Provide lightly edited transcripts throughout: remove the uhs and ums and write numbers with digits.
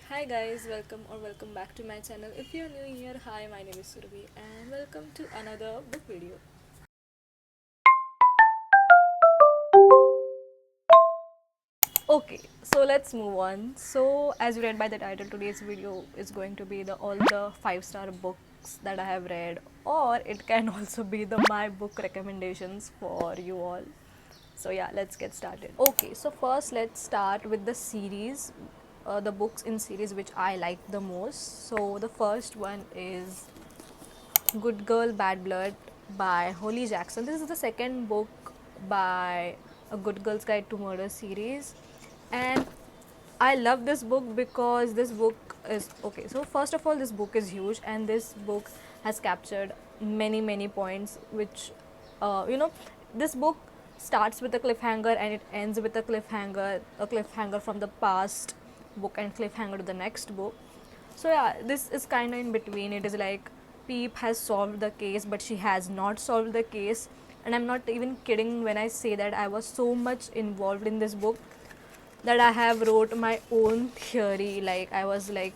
Hi guys, welcome back to my channel. If you're new here, hi, my name is Surabhi and welcome to another book video. Okay, so let's move on. So as you read by the title, today's video is going to be the all the 5-star books that I have read, or it can also be the my book recommendations for you all. So yeah, let's get started. Okay, so first let's start with the series, the books in series which I like the most. So the first one is Good Girl Bad Blood by Holly Jackson. This is the second book by A Good Girl's Guide to Murder series, and I love this book because this book is okay. So first of all, this book is huge, and this book has captured many points which this book starts with a cliffhanger and it ends with a cliffhanger from the past book and cliffhanger to the next book. So yeah, this is kind of in between. It is like Peep has solved the case, but she has not solved the case. And I'm not even kidding when I say that I was so much involved in this book that I have wrote my own theory. I was like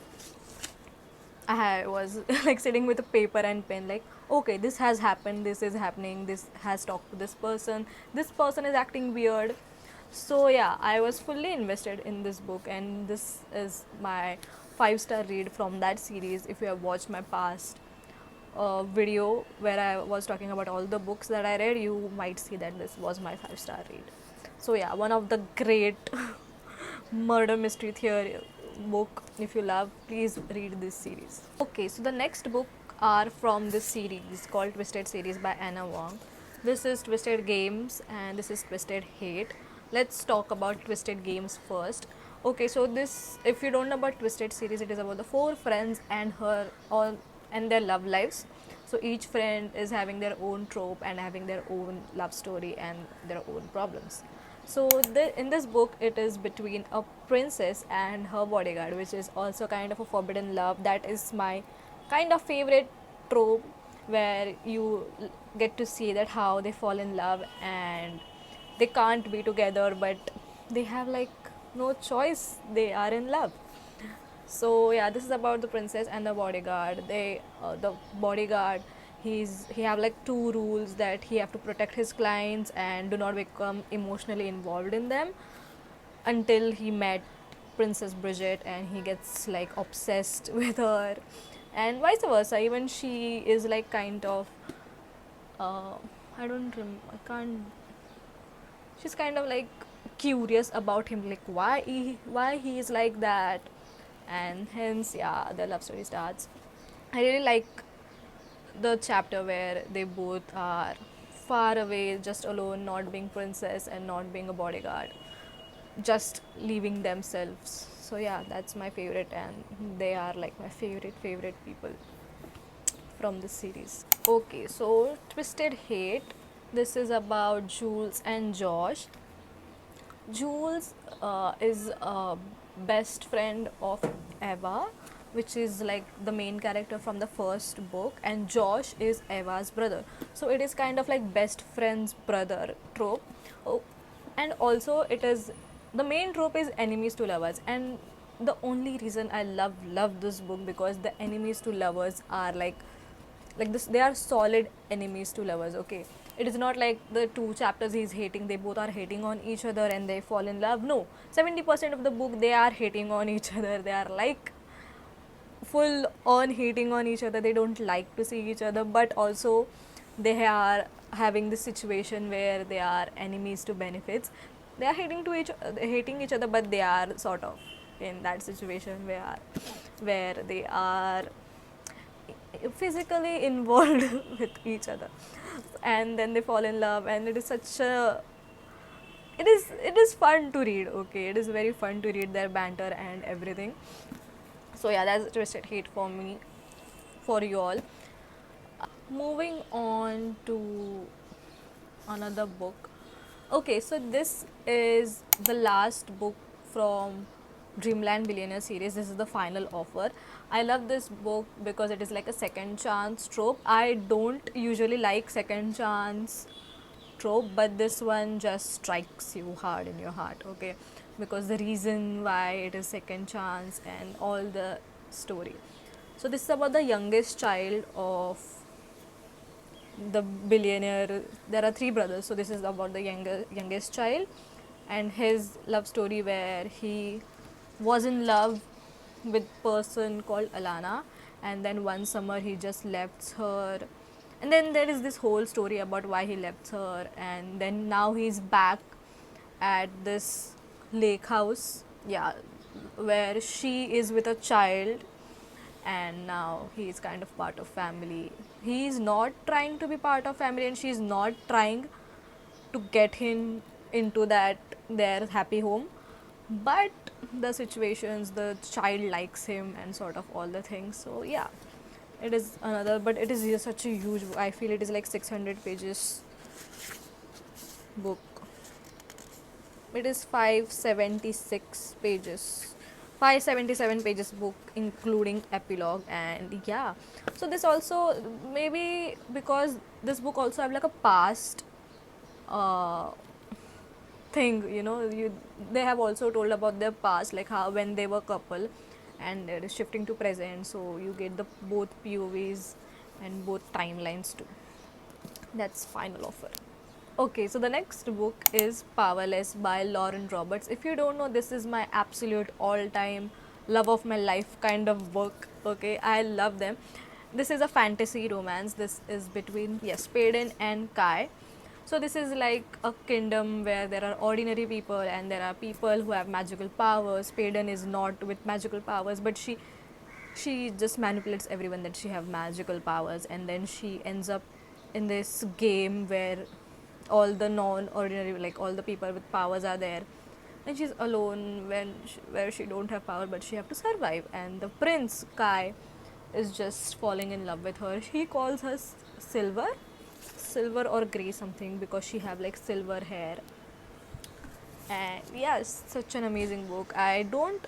sitting with a paper and pen, like, okay, this has happened, this is happening, this has talked to this person is acting weird. So yeah, I was fully invested in this book, and this is my 5-star read from that series. If you have watched my past video where I was talking about all the books that I read, you might see that this was my 5-star read. So yeah, one of the great murder mystery theory book. If you love, please read this series. Okay, so the next book are from this series called Twisted series by Anna Wong. This is Twisted Games and this is Twisted Hate. Let's talk about Twisted Games first. Okay, so this, if you don't know about Twisted series, it is about the four friends and her all and their love lives. So each friend is having their own trope and having their own love story and their own problems. So in this book, it is between a princess and her bodyguard, which is also kind of a forbidden love. That is my kind of favorite trope, where you get to see that how they fall in love and they can't be together, but they have like no choice. They are in love. So yeah, this is about the princess and the bodyguard. The bodyguard, he have like two rules, that he have to protect his clients and do not become emotionally involved in them, until he met Princess Bridget and he gets like obsessed with her, and vice versa. Even she is like kind of uh, I can't. She's kind of like curious about him, like why he is like that, and hence yeah, the love story starts. I really like the chapter where they both are far away, just alone, not being princess and not being a bodyguard, just leaving themselves. So yeah, that's my favorite, and they are like my favorite people from this series. Okay, so Twisted Hate. This is about Jules and Josh. Jules is a best friend of Eva, which is like the main character from the first book, and Josh is Eva's brother. So it is kind of like best friend's brother trope. Oh, and also it is the main trope is enemies to lovers, and the only reason I love this book because the enemies to lovers are like this, they are solid enemies to lovers. Okay, it is not like the two chapters he's hating, they both are hating on each other and they fall in love. No, 70% of the book they are hating on each other. They are like full on hating on each other. They don't like to see each other, but also they are having this situation where they are enemies to benefits. They are hating each other, but they are sort of in that situation where they are physically involved with each other, and then they fall in love, and it is such a it is fun to read. Okay, it is very fun to read their banter and everything. So yeah, that's Twisted Hate for me, for you all. Moving on to another book. Okay, so this is the last book from Dreamland Billionaire series. This is the final offer. I love this book because it is like a second chance trope. I don't usually like second chance trope, but this one just strikes you hard in your heart. Okay, because the reason why it is second chance and all the story. So this is about the youngest child of the billionaire. There are three brothers, so this is about the youngest child and his love story, where he was in love with person called Alana, and then one summer he just left her, and then there is this whole story about why he left her, and then now he's back at this lake house, yeah, where she is with a child, and now he is kind of part of family. He is not trying to be part of family, and she is not trying to get him into that their happy home, but the situations, the child likes him and sort of all the things. So yeah, it is another, but it is just such a huge book. I feel it is like 600 pages book. It is 576 pages, 577 pages book including epilogue. And yeah, so this also, maybe because this book also have like a past uh, thing, you know, they have also told about their past, like how when they were couple, and it is shifting to present, so you get the both povs and both timelines too. That's final offer. Okay, so the next book is Powerless by Lauren Roberts. If you don't know, this is my absolute all time love of my life kind of book. Okay, I love them. This is a fantasy romance. This is between, yes, Paden and Kai. So this is like a kingdom where there are ordinary people and there are people who have magical powers. Paden is not with magical powers, but she just manipulates everyone that she have magical powers, and then she ends up in this game where all the non-ordinary, like all the people with powers are there, and she's alone where she don't have power, but she have to survive. And the prince Kai is just falling in love with her. He calls her silver or gray something, because she have like silver hair. And yes, such an amazing book. I don't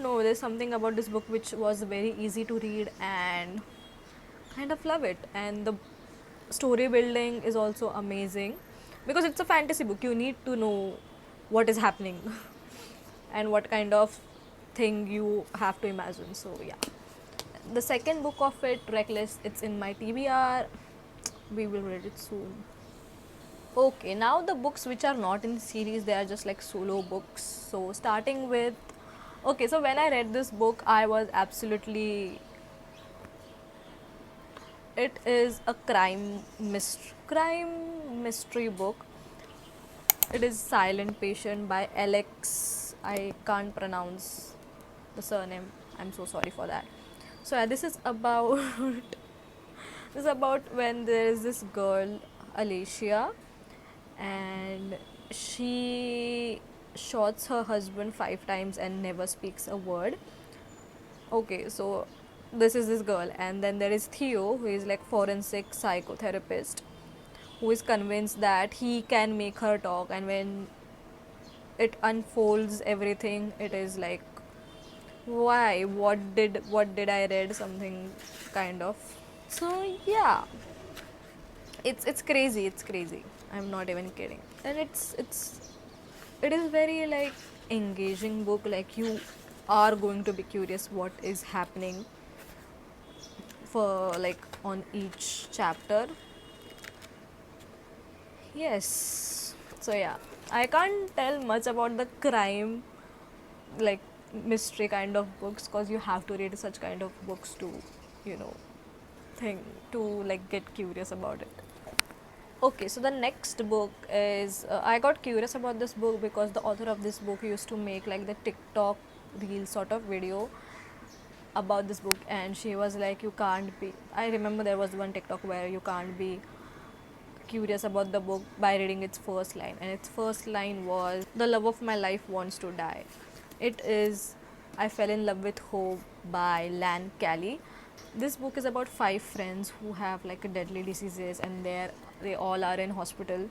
know, there's something about this book which was very easy to read and kind of love it. And the story building is also amazing, because it's a fantasy book. You need to know what is happening and what kind of thing you have to imagine. So yeah. The second book of it, Reckless, it's in my TBR. We will read it soon. Okay, now the books which are not in series, they are just like solo books. So starting with, okay, so when I read this book, I was absolutely, it is a crime mystery book. It is Silent Patient by Alex. I can't pronounce the surname. I'm so sorry for that. So yeah, this is about this is about when there is this girl, Alicia, and she shoots her husband 5 times and never speaks a word. Okay, so this is this girl, and then there is Theo, who is like forensic psychotherapist, who is convinced that he can make her talk, and when it unfolds everything, it is like, why, what did I read, something kind of. So yeah, it's crazy, it's crazy, I'm not even kidding. And it is very like engaging book, like you are going to be curious what is happening for like on each chapter. Yes. So yeah, I can't tell much about the crime, like mystery kind of books, because you have to read such kind of books to, you know, think to like get curious about it. Okay, so the next book is, I got curious about this book because the author of this book used to make like the TikTok reel sort of video about this book, and she was like, you can't be, I remember there was one TikTok where you can't be curious about the book by reading its first line, and its first line was, the love of my life wants to die. It is I Fell in Love with Hope by Lan Cali. This book is about 5 friends who have like a deadly diseases, and they all are in hospital,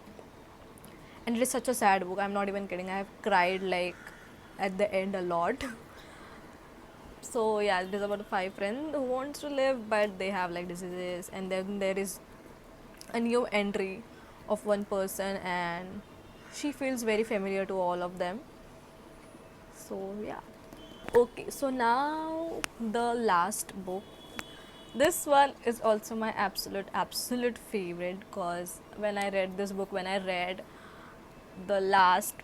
and it is such a sad book, I'm not even kidding, I have cried like at the end a lot. So yeah, it is about 5 friends who wants to live, but they have like diseases, and then there is a new entry of one person, and she feels very familiar to all of them. So yeah. Okay, so now the last book. This one is also my absolute favorite, because when I read this book, when I read the last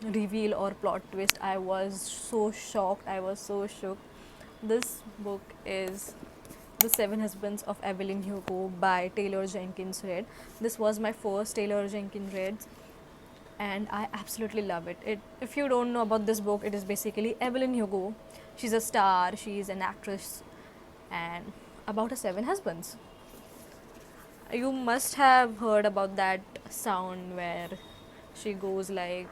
reveal or plot twist, I was so shocked, I was so shook. This book is The Seven Husbands of Evelyn Hugo by Taylor Jenkins Reid. This was my first Taylor Jenkins read, and I absolutely love it. If you don't know about this book, it is basically Evelyn Hugo. She's a star, she's an actress, and about her seven husbands. You must have heard about that sound where she goes like,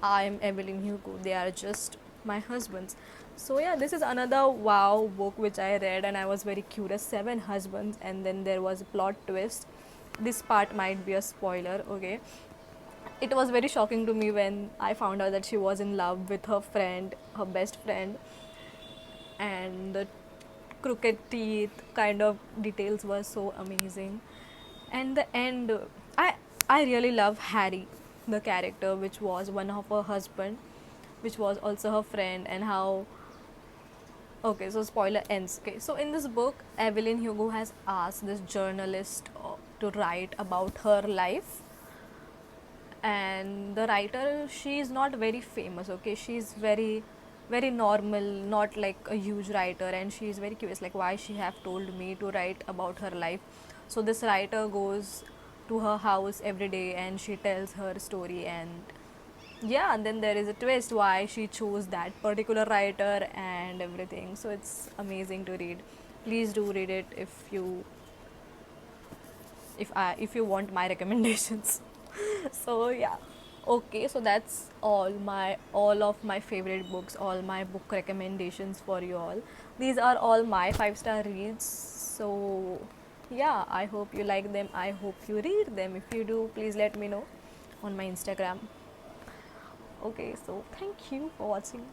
I'm Evelyn Hugo, they are just my husbands. So yeah, this is another wow book which I read and I was very curious. Seven husbands, and then there was a plot twist. This part might be a spoiler, okay? It was very shocking to me when I found out that she was in love with her friend, her best friend, and the crooked teeth kind of details were so amazing. And the end, I I really love Harry, the character which was one of her husband, which was also her friend, and how. Okay, so spoiler ends. Okay, so in this book, Evelyn Hugo has asked this journalist to write about her life, and the writer, she is not very famous. Okay, she's very normal, not like a huge writer, and she is very curious, like why she have told me to write about her life. So this writer goes to her house every day and she tells her story, and yeah, and then there is a twist why she chose that particular writer and everything. So it's amazing to read. Please do read it if you want my recommendations. So yeah. Okay, so that's all of my favorite books, all my book recommendations for you all. These are all my 5-star reads. So yeah, I hope you like them. I hope you read them. If you do, please let me know on my Instagram. Okay, so thank you for watching.